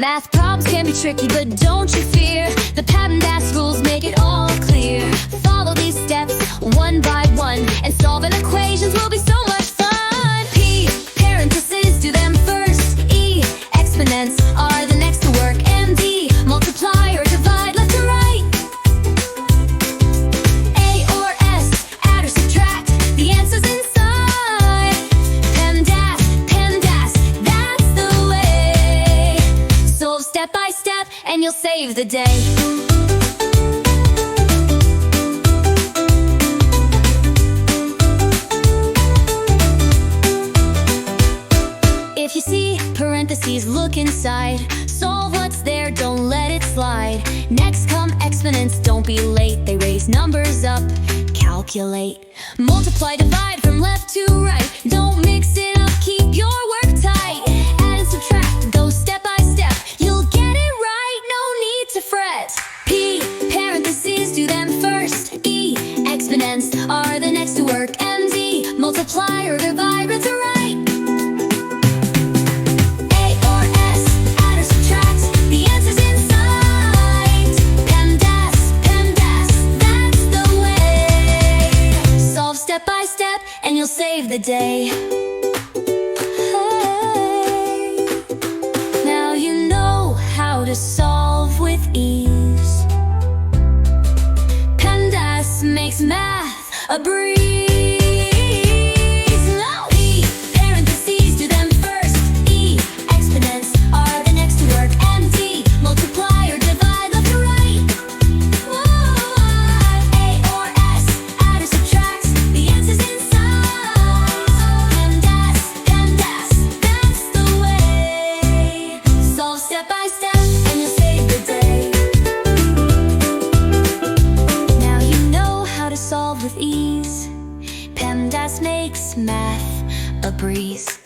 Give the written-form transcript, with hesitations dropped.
Math problems can be tricky, but don't you fear. The PEMDAS rules make it all clear. Follow these steps one by one, and solving equations will be so much fun. P, parentheses, do them first. E, exponents are the next to work. And D, multiply or divide left to right. A or S, add or subtract, the answer's inside. PEMDAS, PEMDAS, that's the way. Solve step by step and you'll save the day. If you see parentheses, look inside. Solve what's there, don't let it slide. Next come exponents, don't be late. They raise numbers up, calculate. Multiply, divide from left to right. Don't mix it up, keep your work tight. Add and subtract, go step by step. You'll get it right, no need to fret. P, parentheses, do them first. E, exponents are the next to work. And D, multiply or divide left to right. Step by step, and you'll save the day. Hey, now you know how to solve with ease. PEMDAS makes math a breeze. Now E, parentheses, do them first. E, exponents are the next to work. And D, multiply or divide left to right. Step by step, and you'll save the day. Now you know how to solve with ease. PEMDAS makes math a breeze.